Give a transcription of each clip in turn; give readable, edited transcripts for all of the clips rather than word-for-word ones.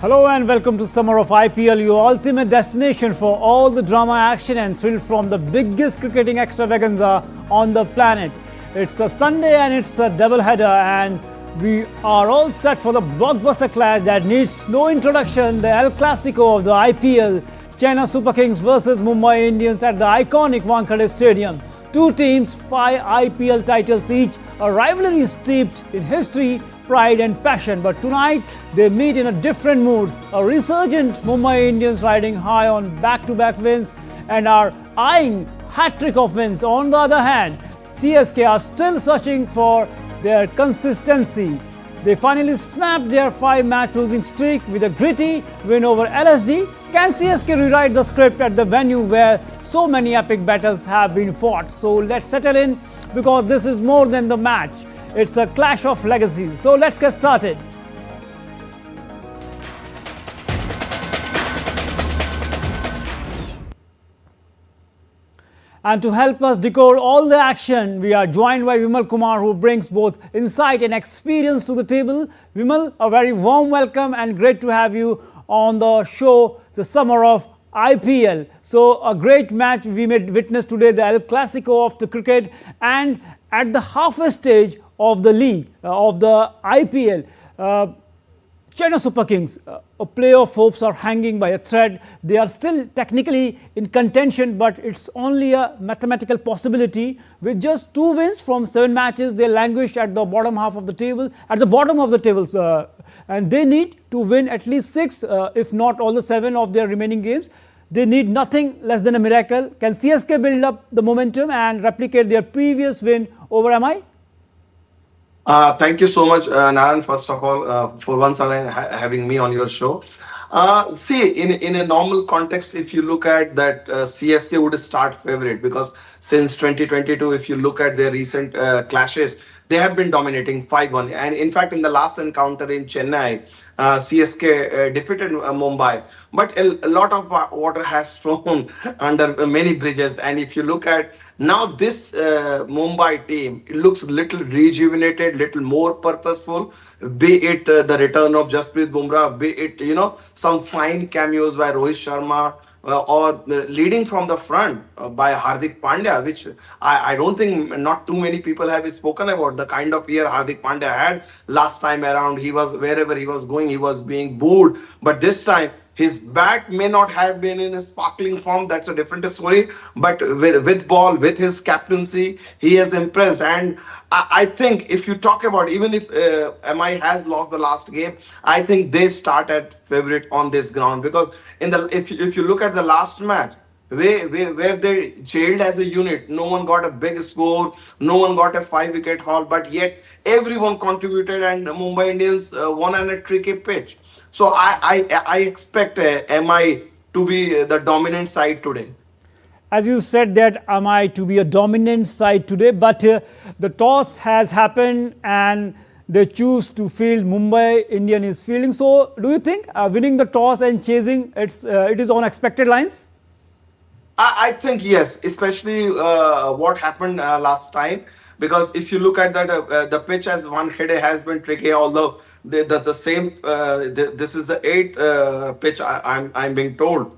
Hello and welcome to Summer of IPL, your ultimate destination for all the drama, action and thrill from the biggest cricketing extravaganza on the planet. It's a Sunday and it's a double-header, and we are all set for the blockbuster clash that needs no introduction, the El Clasico of the IPL, Chennai Super Kings versus Mumbai Indians at the iconic Wankhede Stadium. Two teams, 5 IPL titles each, a rivalry steeped in history, pride and passion. But tonight they meet in a different moods. A resurgent Mumbai Indians riding high on back-to-back wins and are eyeing hat-trick of wins. On the other hand, CSK are still searching for their consistency. They finally snapped their 5-match losing streak with a gritty win over LSG. Can CSK rewrite the script at the venue where so many epic battles have been fought? So let's settle in, because this is more than the match. It's a clash of legacies. So let's get started. And to help us decode all the action, we are joined by Vimal Kumar, who brings both insight and experience to the table. Vimal, a very warm welcome and great to have you on the show, the summer of IPL. So a great match we may witness today, the El Clasico of the cricket, and at the halfway stage of the league, of the IPL. Chennai Super Kings, playoff hopes are hanging by a thread. They are still technically in contention, but it's only a mathematical possibility. With just 2 wins from 7 matches, they languish at the bottom half of the table, and they need to win at least 6, if not all the 7 of their remaining games. They need nothing less than a miracle. Can CSK build up the momentum and replicate their previous win over MI? Thank you so much, Naran, first of all, for once again having me on your show. See, in a normal context, if you look at that, CSK would start favorite, because since 2022, if you look at their recent clashes, they have been dominating 5-1. And in fact, in the last encounter in Chennai, CSK defeated Mumbai. But a lot of water has flown under many bridges. And if you look at now, this Mumbai team, it looks little rejuvenated, little more purposeful, be it the return of Jasprit, Bumrah, be it, some fine cameos by Rohit Sharma, or leading from the front by Hardik Pandya, which I don't think not too many people have spoken about. The kind of year Hardik Pandya had last time around, he was, wherever he was going, he was being booed. But this time, his bat may not have been in a sparkling form. That's a different story. But with ball, with his captaincy, he has impressed. And I think if you talk about, even if MI has lost the last game, I think they start at favorite on this ground, because if you look at the last match, where they jailed as a unit, no one got a big score, no one got a 5-wicket haul, but yet everyone contributed, and Mumbai Indians won on a tricky pitch. So I expect MI to be the dominant side today. As you said, that MI to be a dominant side today, but the toss has happened and they choose to field. Mumbai Indian is fielding. So do you think winning the toss and chasing, it is on expected lines? I think yes, especially what happened last time. Because if you look at that, the pitch as Wankhede has been tricky, although the same, this is the 8th pitch I'm being told,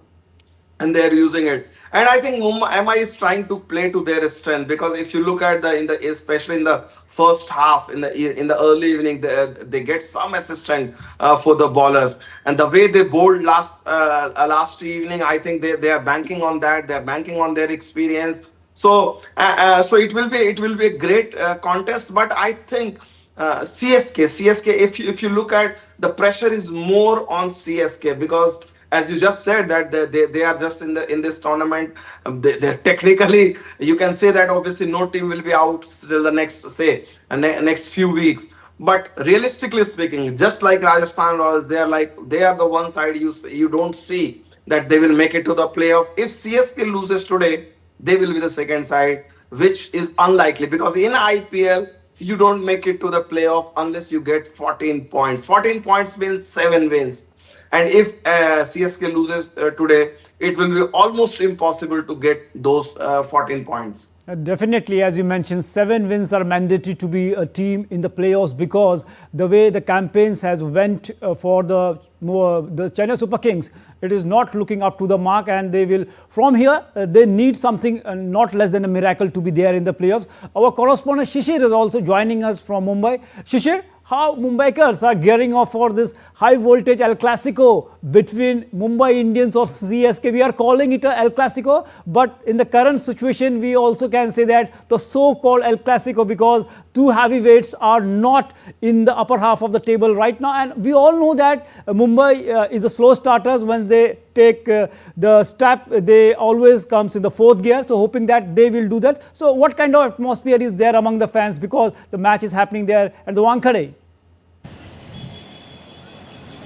and they're using it. And I think MI is trying to play to their strength, because if you look at especially in the first half, in the early evening, they get some assistance for the bowlers, and the way they bowled last evening, I think they are banking on that. They're banking on their experience. So it will be a great contest. But I think CSK, if you look at, the pressure is more on CSK, because as you just said, that they are just in this tournament. They're technically, you can say that obviously no team will be out till the next few weeks. But realistically speaking, just like Rajasthan Royals, they are the one side you don't see that they will make it to the playoff. If CSK loses today, they will be the second side, which is unlikely, because in IPL, you don't make it to the playoff unless you get 14 points. 14 points means 7 wins. And if CSK loses today, it will be almost impossible to get those 14 points. Definitely, as you mentioned, 7 wins are mandatory to be a team in the playoffs, because the way the campaigns has went for the Chennai Super Kings, it is not looking up to the mark, and they will from here they need something not less than a miracle to be there in the playoffs. Our correspondent Shishir is also joining us from Mumbai. Shishir, how Mumbaikars are gearing off for this high voltage El Clasico between Mumbai Indians or CSK. We are calling it a El Clasico, but in the current situation, we also can say that the so-called El Clasico, because two heavyweights are not in the upper half of the table right now. And we all know that Mumbai is a slow starters. When they take the step, they always comes in the 4th gear. So hoping that they will do that. So what kind of atmosphere is there among the fans, because the match is happening there at the Wankhede?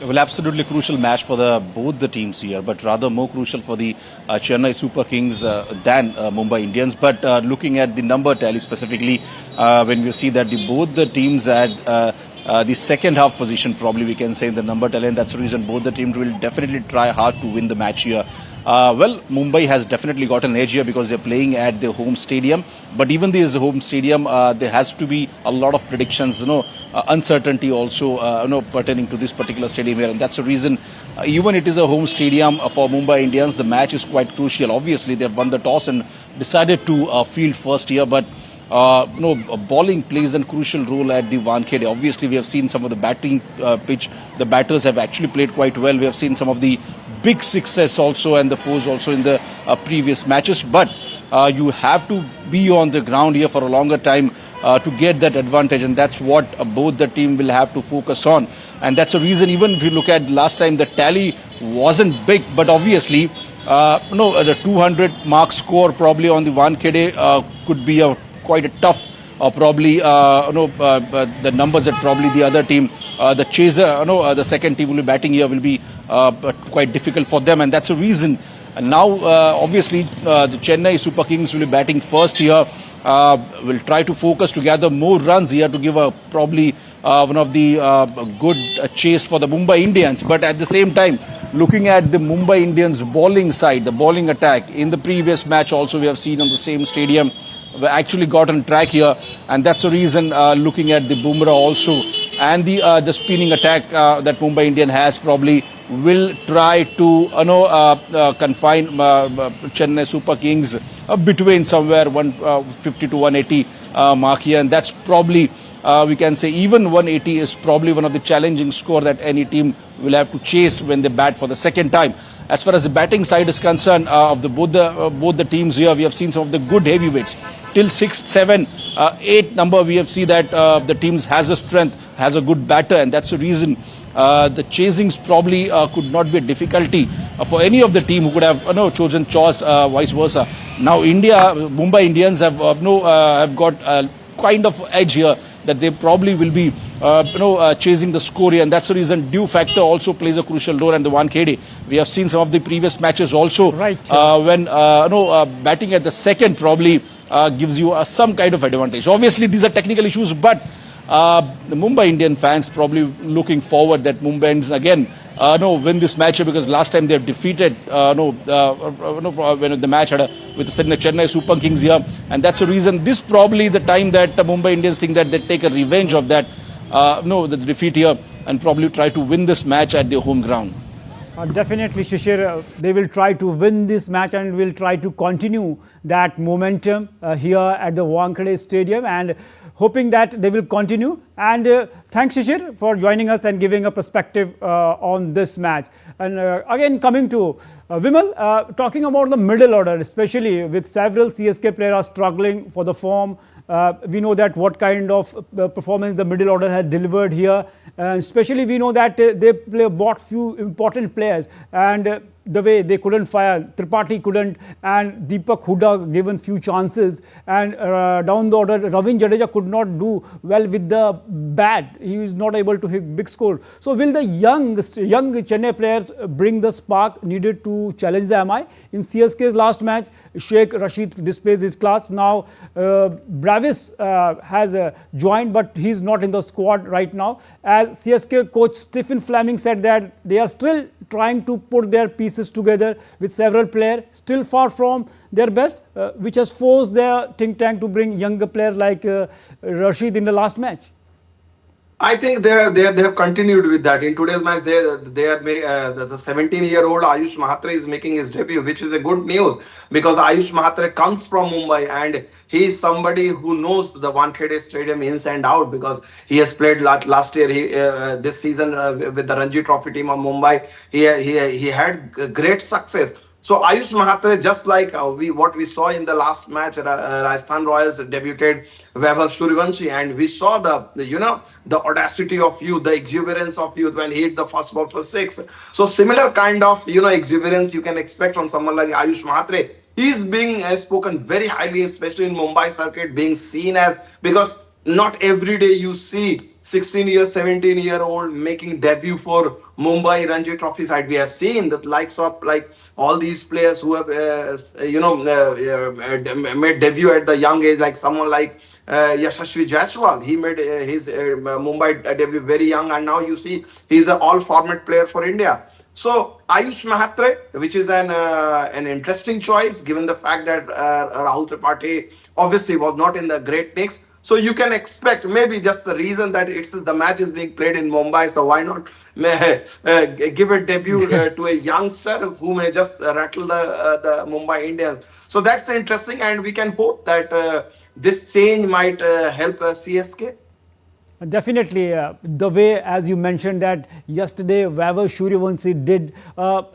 Well, absolutely crucial match for both the teams here, but rather more crucial for the Chennai Super Kings than Mumbai Indians. But looking at the number tally specifically, when we see that both the teams had the second half position, probably we can say, in the number tally, and that's the reason both the teams will definitely try hard to win the match here. Well, Mumbai has definitely got an edge here because they're playing at their home stadium. But even this home stadium, there has to be a lot of predictions, uncertainty also, pertaining to this particular stadium here. And that's the reason, even it is a home stadium for Mumbai Indians, the match is quite crucial. Obviously, they've won the toss and decided to field first here. But bowling plays a crucial role at the Wankhede. Obviously, we have seen some of the batting pitch. The batters have actually played quite well. We have seen some of the big success also and the fours also in the previous matches. But you have to be on the ground here for a longer time to get that advantage. And that's what both the team will have to focus on. And that's a reason, even if you look at last time, the tally wasn't big. But obviously, the 200 mark score probably on the Wankhede could be quite a tough, the numbers that probably the other team, the chaser, the second team will be batting here will be quite difficult for them. And that's a reason. And now, obviously, the Chennai Super Kings will be batting first here. Will try to focus to gather more runs here to give probably one of the good chase for the Mumbai Indians. But at the same time, looking at the Mumbai Indians bowling side, the bowling attack, in the previous match also we have seen on the same stadium, we actually got on track here. And that's the reason, looking at the Bumrah also and the spinning attack that Mumbai Indian has, probably will try to confine Chennai Super Kings between somewhere 150 to 180 mark here. And that's probably, we can say, even 180 is probably one of the challenging score that any team will have to chase when they bat for the second time. As far as the batting side is concerned, of both the teams here, we have seen some of the good heavyweights. Till 6, 7, 8 number, we have seen that the teams has a strength, has a good batter, and that's the reason the chasings probably could not be a difficulty for any of the team who could have chosen choice, vice versa. Now Mumbai Indians have got kind of edge here, that they probably will be chasing the score here, and that's the reason dew factor also plays a crucial role. And the Wankhede, we have seen some of the previous matches also, right, when batting at the second probably gives you some kind of advantage. Obviously, these are technical issues, but the Mumbai Indian fans probably looking forward that Mumbai Indians again win this match, because last time they have defeated when the match had with the Chennai Super Kings here. And that's the reason this probably the time that the Mumbai Indians think that they take a revenge of that the defeat here, and probably try to win this match at their home ground. Definitely, Shishir, they will try to win this match and will try to continue that momentum here at the Wankhede Stadium, and hoping that they will continue. And thanks, Shishir, for joining us and giving a perspective on this match. And again, coming to Vimal, talking about the middle order, especially with several CSK players struggling for the form. We know that what kind of performance the middle order has delivered here, and especially we know that they bought few important players, and the way they couldn't fire, Tripathi couldn't, and Deepak Hooda given few chances, and down the order, Ravin Jadeja could not do well with the bat. He is not able to hit big score. So will the young Chennai players bring the spark needed to challenge the MI? In CSK's last match, Sheikh Rashid displays his class. Now Brevis has joined, but he's not in the squad right now. As CSK coach Stephen Fleming said that they are still trying to put their pieces together with several players, still far from their best, which has forced their think tank to bring younger players like Rashid in the last match. I think they have continued with that. In today's match, they are the 17-year-old Ayush Mahatre is making his debut, which is a good news because Ayush Mahatre comes from Mumbai and he is somebody who knows the Wankhede Stadium ins and out because he has played last year. This season with the Ranji Trophy team of Mumbai, he had great success. So Ayush Mahatre, just like what we saw in the last match, Rajasthan Royals debuted Vaibhav Suryavanshi, and we saw the audacity of youth, the exuberance of youth when he hit the first ball for six. So similar kind of exuberance you can expect from someone like Ayush Mahatre. He is being spoken very highly, especially in Mumbai circuit, being seen as, because not every day you see 16-year, 17-year-old making debut for Mumbai Ranji Trophy side. We have seen the likes of all these players who have made debut at the young age, like someone like Yashasvi Jaiswal. He made his Mumbai debut very young, and now you see he's an all-format player for India. So Ayush Mahatre, which is an interesting choice given the fact that Rahul Tripathi obviously was not in the great mix. So you can expect maybe just the reason that the match is being played in Mumbai. So why not give a debut to a youngster who may just rattle the Mumbai Indians. So that's interesting, and we can hope that this change might help CSK. Definitely, the way, as you mentioned, that yesterday Vaibhav Suryavanshi did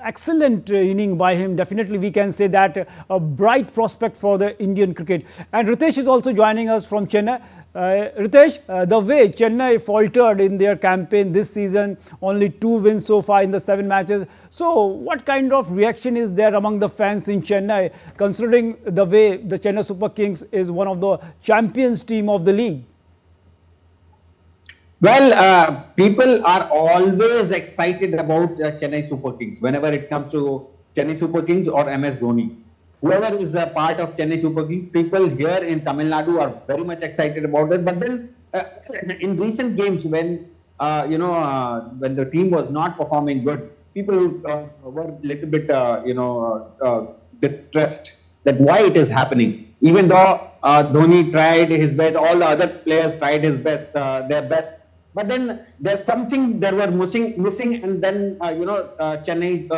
excellent inning by him. Definitely, we can say that a bright prospect for the Indian cricket. And Ritesh is also joining us from Chennai. Ritesh, the way Chennai faltered in their campaign this season, only 2 wins so far in the 7 matches. So, what kind of reaction is there among the fans in Chennai, considering the way the Chennai Super Kings is one of the champions team of the league? Well, people are always excited about Chennai Super Kings whenever it comes to Chennai Super Kings or MS Dhoni. Whoever is a part of Chennai Super Kings, people here in Tamil Nadu are very much excited about it. But then, in recent games, when when the team was not performing good, people were a little bit distressed that why it is happening. Even though Dhoni tried his best, all the other players tried their best. But then there's something they were missing, and then Chennai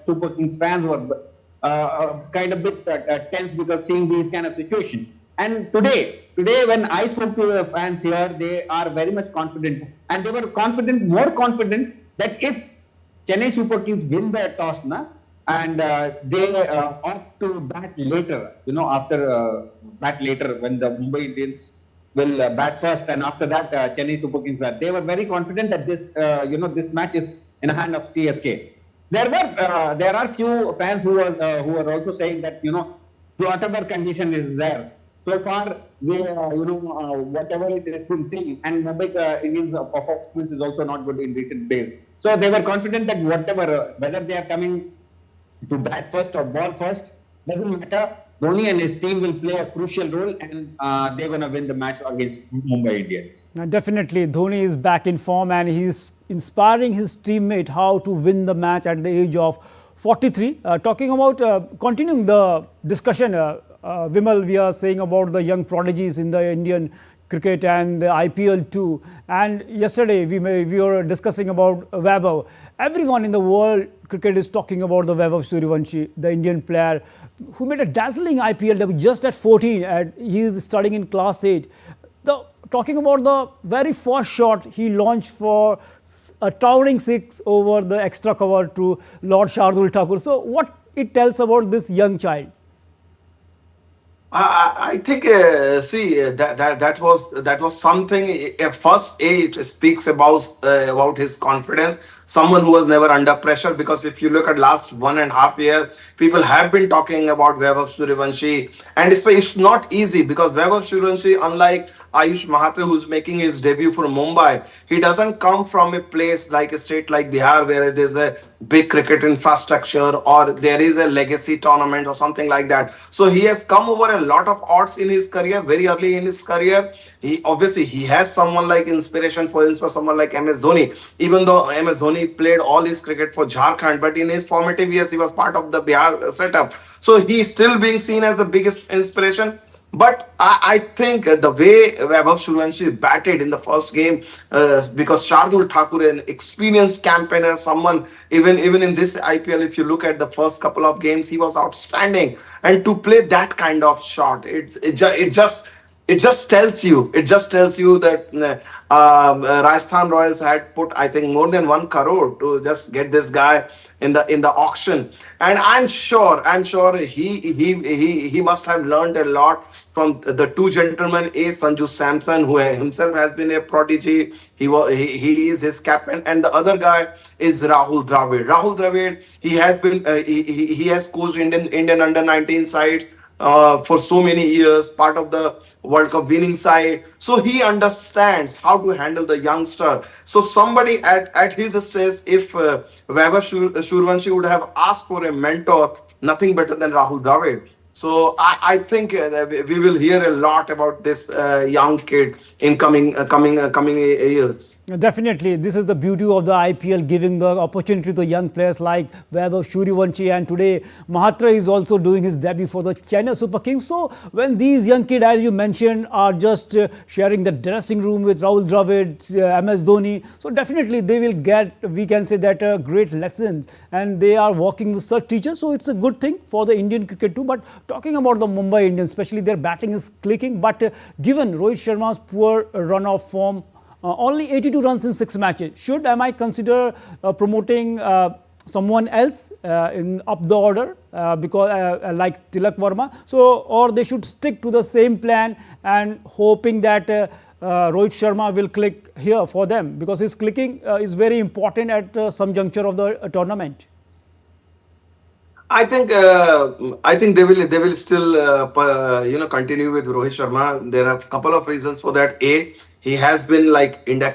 Super Kings fans were kind of bit tense because seeing these kind of situation. And today when I spoke to the fans here, they are very much confident, and they were more confident that if Chennai Super Kings win the toss, and they opt to bat later, bat later when the Mumbai Indians will bat first, and after that Chennai Super Kings bat. They were very confident that this match is in the hand of CSK. There are few fans who are also saying that whatever condition is there so far, whatever it has been seen, and Mumbai Indians performance is also not good in recent days. So they were confident that whether they are coming to bat first or ball first, doesn't matter. Dhoni and his team will play a crucial role, and they're going to win the match against Mumbai Indians. Definitely, Dhoni is back in form, and he's inspiring his teammate how to win the match at the age of 43. Talking about continuing the discussion, Vimal, we are saying about the young prodigies in the Indian cricket and the IPL too. And yesterday we were discussing about Vaibhav. Everyone in the world cricket is talking about the Vaibhav Suryavanshi, the Indian player who made a dazzling IPL debut just at 14. He is studying in class 8. Talking about the very first shot he launched for a towering 6 over the extra cover to Lord Shardul Thakur. So what it tells about this young child? I think that was something. First, it speaks about his confidence. someone who was never under pressure. Because if you look at last 1.5 years, people have been talking about Vaibhav Suryavanshi, and it's not easy because Vaibhav Suryavanshi, unlike Ayush Mahatre, who's making his debut for Mumbai, he doesn't come from a place like a state like Bihar where there's a big cricket infrastructure or there is a legacy tournament or something like that. So he has come over a lot of odds in his career, very early in his career. He obviously he has someone like inspiration, for instance, someone like MS Dhoni. Even though MS Dhoni played all his cricket for Jharkhand, but in his formative years he was part of the Bihar setup. So he's still being seen as the biggest inspiration. But I think the way Vaibhav Suryavanshi batted in the first game, because Shardul Thakur, an experienced campaigner, someone even in this IPL, if you look at the first couple of games, he was outstanding. And to play that kind of shot, it just tells you that Rajasthan Royals had put, I think, more than 1 crore to just get this guy in the auction. And I'm sure he must have learned a lot from the two gentlemen. A Sanju Samson, who himself has been a prodigy. He is his captain, and the other guy is Rahul Dravid. Rahul Dravid, he has coached Indian under 19 sides for so many years, part of the World Cup winning side. So he understands how to handle the youngster. So somebody at his stage, if Vaibhav Suryavanshi would have asked for a mentor, nothing better than Rahul Dravid. So I think we will hear a lot about this young kid in coming years. Definitely, this is the beauty of the IPL, giving the opportunity to young players like Vaibhav Suryavanshi, and today Mahatra is also doing his debut for the Chennai Super Kings. So when these young kids, as you mentioned, are just sharing the dressing room with Rahul Dravid, MS Dhoni, so definitely they will get, we can say that, great lessons, and they are working with such teachers. So it's a good thing for the Indian cricket too. But talking about the Mumbai Indians, especially their batting is clicking. But given Rohit Sharma's poor run of form, only 82 runs in 6 matches. Am I consider promoting someone else in up the order because like Tilak Verma? So, or they should stick to the same plan and hoping that Rohit Sharma will click here for them, because his clicking is very important at some juncture of the tournament. I think they will still continue with Rohit Sharma. There are a couple of reasons for that. A, he has been like in the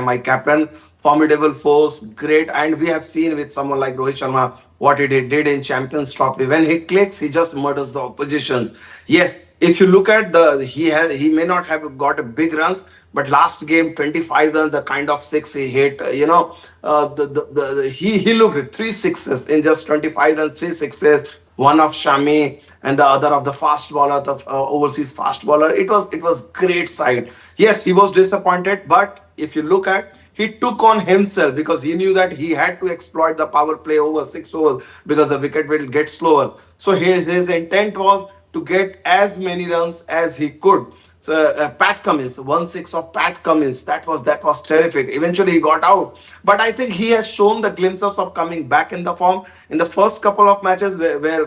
MI captain, formidable force, great, and we have seen with someone like Rohit Sharma what he did in Champions Trophy. When he clicks, he just murders the oppositions. Yes, if you look at he may not have got a big runs, but last game 25 runs, the kind of six he hit, he looked at 3 6s in just 25 runs, 3 6s, one of Shami and the other of the fast bowler, the overseas fast bowler. It was great side. Yes, he was disappointed, but if you look at, he took on himself because he knew that he had to exploit the power play over 6 overs because the wicket will get slower. So his intent was to get as many runs as he could. So Pat Cummins, 1 6 of Pat Cummins, that was terrific. Eventually he got out, but I think he has shown the glimpses of coming back in the form in the first couple of matches where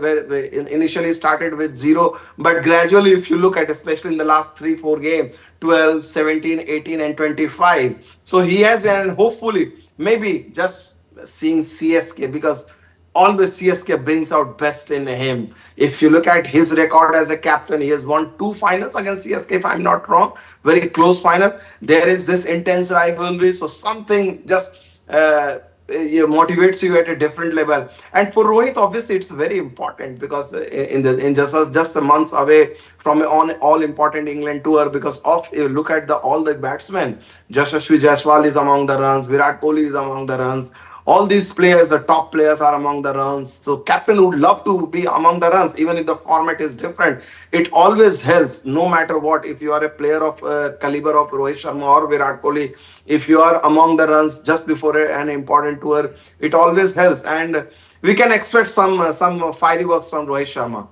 initially started with zero, but gradually, if you look at, especially in the last 3 4 games, 12, 17, 18, and 25. So he has, and hopefully maybe just seeing CSK, because always CSK brings out best in him. If you look at his record as a captain, he has won 2 finals against CSK, if I'm not wrong, very close final. There is this intense rivalry, so something just motivates you at a different level. And for Rohit, obviously, it's very important because in just the months away from an all important England tour, because of you look at all the batsmen, Yashasvi Jaiswal is among the runs, Virat Kohli is among the runs. All these players, the top players, are among the runs. So captain would love to be among the runs, even if the format is different. It always helps, no matter what. If you are a player of caliber of Rohit Sharma or Virat Kohli, if you are among the runs just before an important tour, it always helps. And we can expect some fireworks from Rohit Sharma.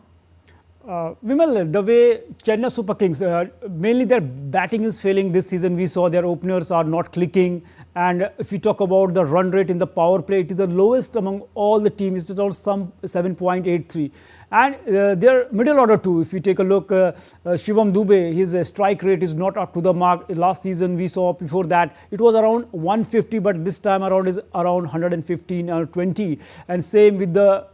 Vimal, the way Chennai Super Kings, mainly their batting is failing this season. We saw their openers are not clicking. And if you talk about the run rate in the power play, it is the lowest among all the teams. It is around some 7.83. And their middle order too, if you take a look, Shivam Dube, his strike rate is not up to the mark. Last season we saw before that, it was around 150, but this time around is around 115 or 20. And same with the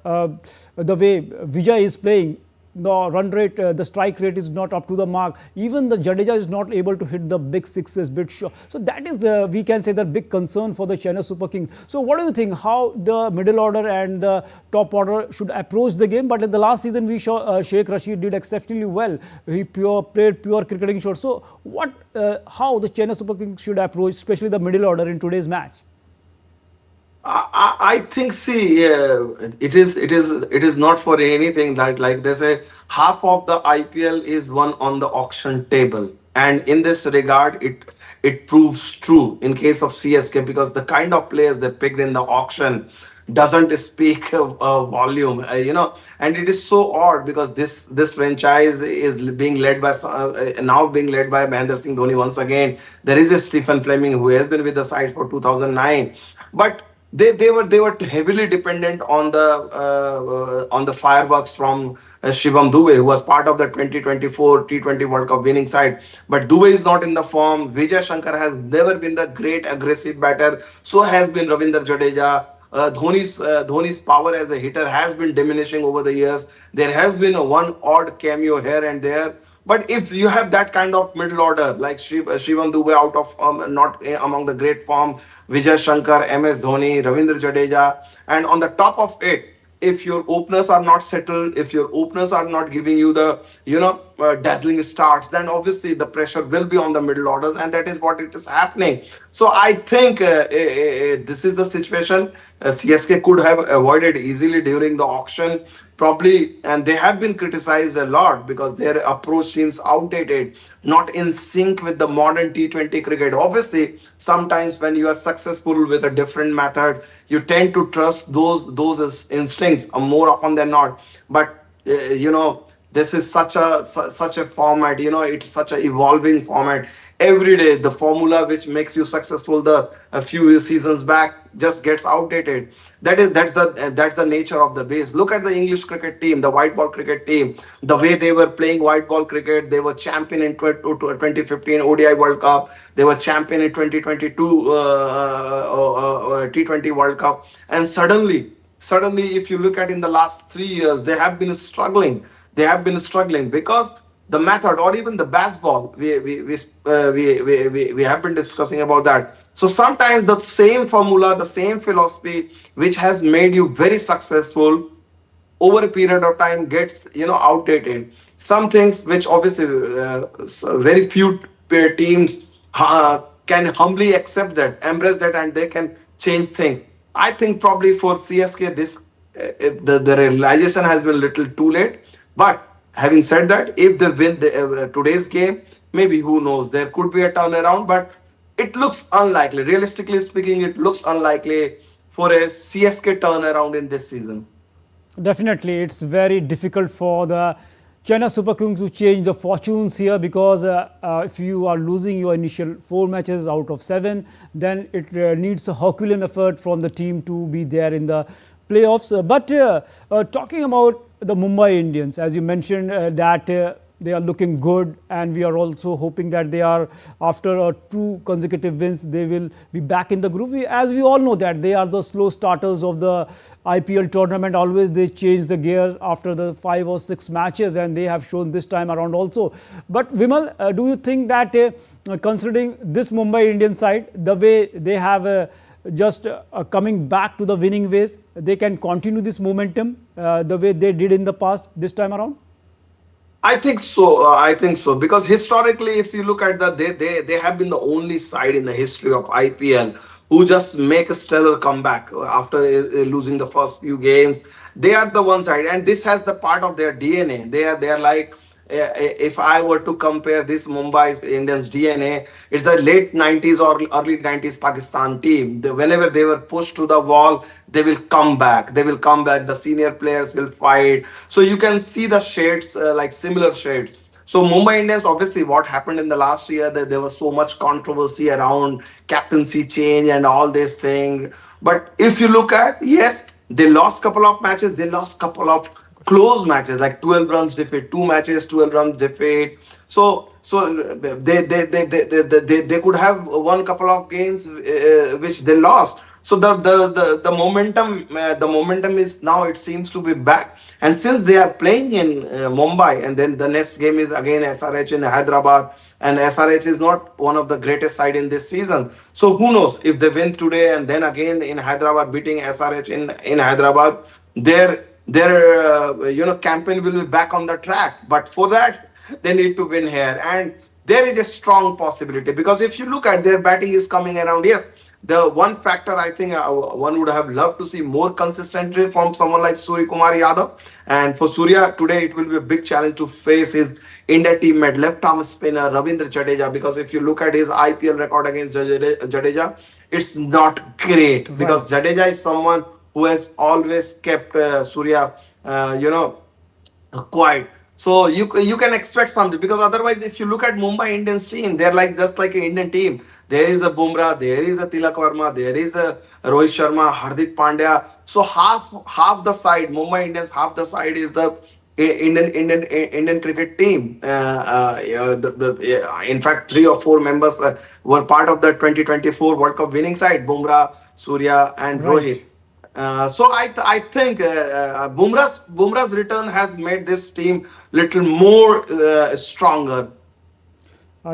way Vijay is playing, the run rate, the strike rate is not up to the mark. Even the Jadeja is not able to hit the big sixes, big shot. So that is the, we can say, the big concern for the Chennai Super Kings. So what do you think? How the middle order and the top order should approach the game? But in the last season, we saw Sheikh Rashid did exceptionally well. He played pure cricketing shot. So what, how the Chennai Super Kings should approach, especially the middle order in today's match? I think, see, it is not for anything that, like they say, half of the IPL is won on the auction table, and in this regard, it proves true in case of CSK, because the kind of players they picked in the auction doesn't speak volume, and it is so odd because this franchise is being led by now being led by Mahendra Singh Dhoni once again. There is a Stephen Fleming who has been with the side for 2009, but they were heavily dependent on the fireworks from Shivam Dube, who was part of the 2024 T20 World Cup winning side. But Dube is not in the form. Vijay Shankar has never been the great aggressive batter. So has been Ravindra Jadeja. Dhoni's power as a hitter has been diminishing over the years. There has been a one odd cameo here and there. But if you have that kind of middle order, like Shivam Dube out of not among the great form, Vijay Shankar, MS Dhoni, Ravindra Jadeja, and on the top of it, if your openers are not settled, if your openers are not giving you the dazzling starts, then obviously the pressure will be on the middle orders, and that is what it is happening. So I think this is the situation CSK could have avoided easily during the auction, probably, and they have been criticized a lot because their approach seems outdated, not in sync with the modern T20 cricket. Obviously, sometimes when you are successful with a different method, you tend to trust those instincts more often than not. But this is such a format. It's such an evolving format. Every day, the formula which makes you successful a few seasons back just gets outdated. That's the nature of the base. Look at the English cricket team, the white ball cricket team, the way they were playing white ball cricket. They were champion in 2015 ODI World Cup. They were champion in 2022 T20 World Cup. And suddenly, if you look at in the last 3 years, they have been struggling. They have been struggling because the method, or even the baseball, we have been discussing about that. So sometimes the same formula, the same philosophy which has made you very successful over a period of time gets outdated. Some things which obviously very few teams can humbly accept that, embrace that, and they can change things. I think probably for CSK this the realization has been a little too late. But having said that, if they win today's game, maybe, who knows, there could be a turnaround, but it looks unlikely. Realistically speaking, it looks unlikely for a CSK turnaround in this season. Definitely, it's very difficult for the Chennai Super Kings to change the fortunes here, because if you are losing your initial 4 matches out of 7, then it needs a Herculean effort from the team to be there in the playoffs. But talking about the Mumbai Indians, as you mentioned, that they are looking good, and we are also hoping that they are, after 2 consecutive wins, they will be back in the groove. As we all know that they are the slow starters of the IPL tournament. Always they change the gear after the 5 or 6 matches, and they have shown this time around also. But Vimal, do you think that considering this Mumbai Indian side, the way they have just coming back to the winning ways, they can continue this momentum the way they did in the past this time around? I think so. I think so, because historically, if you look at that, they have been the only side in the history of IPL who just make a stellar comeback after losing the first few games. They are the one side, and this has the part of their DNA. They are like if I were to compare this Mumbai Indians DNA, it's the late 90s or early 90s Pakistan team. Whenever they were pushed to the wall, they will come back. They will come back. The senior players will fight. So you can see the shades, like similar shades. So Mumbai Indians, obviously, what happened in the last year, that there was so much controversy around captaincy change and all this thing. But if you look at, yes, they lost couple of matches. They lost couple of close matches, like 12 runs defeat, two matches, 12 runs defeat. So they could have won couple of games which they lost. So the momentum is now, it seems to be back. And since they are playing in Mumbai, and then the next game is again SRH in Hyderabad, and SRH is not one of the greatest side in this season. So who knows, if they win today and then again in Hyderabad beating SRH in Hyderabad, their campaign will be back on the track. But for that, they need to win here, and there is a strong possibility, because if you look at their batting is coming around. Yes, the one factor I think one would have loved to see more consistency from someone like Surya Kumar Yadav. And for Surya today, it will be a big challenge to face his India teammate left arm spinner Ravindra Jadeja, because if you look at his IPL record against Jadeja, it's not great. Right. Because Jadeja is someone who has always kept Surya, quiet. So you can expect something, because otherwise, if you look at Mumbai Indians team, they're like just like an Indian team. There is a Bumrah, there is a Tilak Verma, there is a Rohit Sharma, Hardik Pandya. So half the side, Mumbai Indians, half the side is the Indian cricket team. In fact, 3 or 4 members were part of the 2024 World Cup winning side: Bumrah, Surya, and Rohit. So I think Bumrah's return has made this team little more stronger.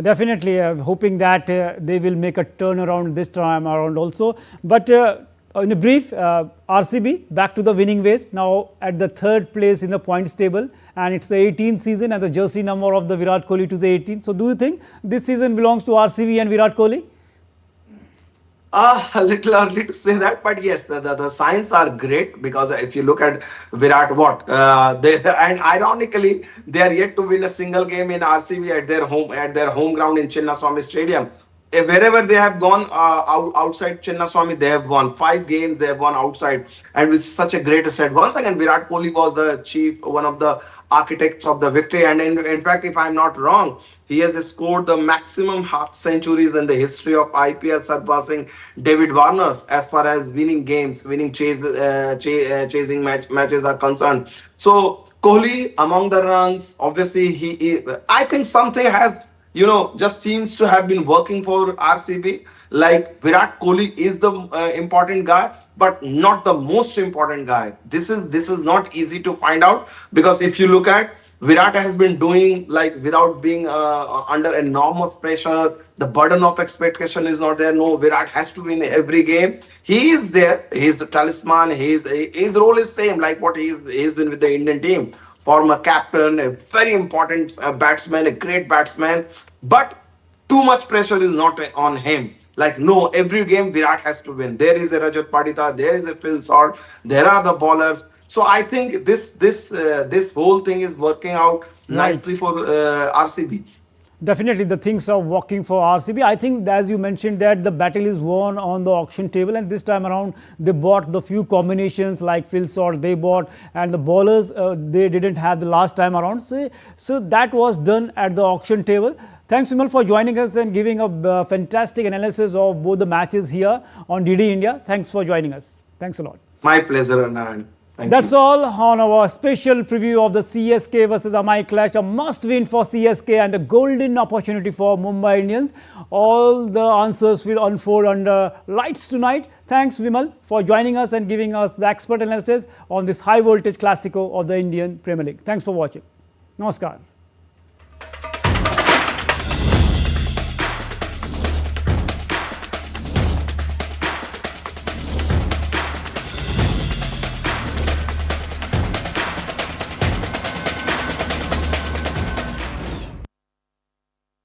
Definitely, hoping that they will make a turnaround this time around also. But in a brief, RCB back to the winning ways, now at the 3rd place in the points table, and it's the 18th season, and the jersey number of the Virat Kohli to the 18th. So do you think this season belongs to RCB and Virat Kohli? A little early to say that, but yes, the signs are great, because if you look at Virat, and ironically, they are yet to win a single game in RCB at their home ground in Chennai Stadium. Wherever they have gone outside Chennai, they have won 5 games. They have won outside, and with such a great set. Once again, Virat Kohli was one of the architects of the victory. And in fact, if I'm not wrong, he has scored the maximum half centuries in the history of IPL, surpassing David Warner's as far as winning games, chasing matches are concerned. So Kohli among the runs, obviously I think something has just seems to have been working for RCB. Like, Virat Kohli is the important guy, but not the most important guy. This is not easy to find out, because if you look at Virat has been doing, like, without being under enormous pressure. The burden of expectation is not there. No, Virat has to win every game. He is there. He is the talisman. His role is same like what he's been with the Indian team. Former captain, a very important batsman, a great batsman. But too much pressure is not on him. Like, no, every game Virat has to win. There is a Rajat Padita, there is a Phil Salt, there are the bowlers. So I think this whole thing is working out nicely for RCB. Definitely, the things are working for RCB. I think, as you mentioned, that the battle is won on the auction table, and this time around they bought the few combinations like Phil Salt they bought, and the bowlers they didn't have the last time around. So that was done at the auction table. Thanks, Vimal, for joining us and giving a fantastic analysis of both the matches here on DD India. Thanks for joining us. Thanks a lot. My pleasure, Anand. That's all on our special preview of the CSK versus MI clash. A must-win for CSK and a golden opportunity for Mumbai Indians. All the answers will unfold under lights tonight. Thanks, Vimal, for joining us and giving us the expert analysis on this high-voltage Classico of the Indian Premier League. Thanks for watching. Namaskar.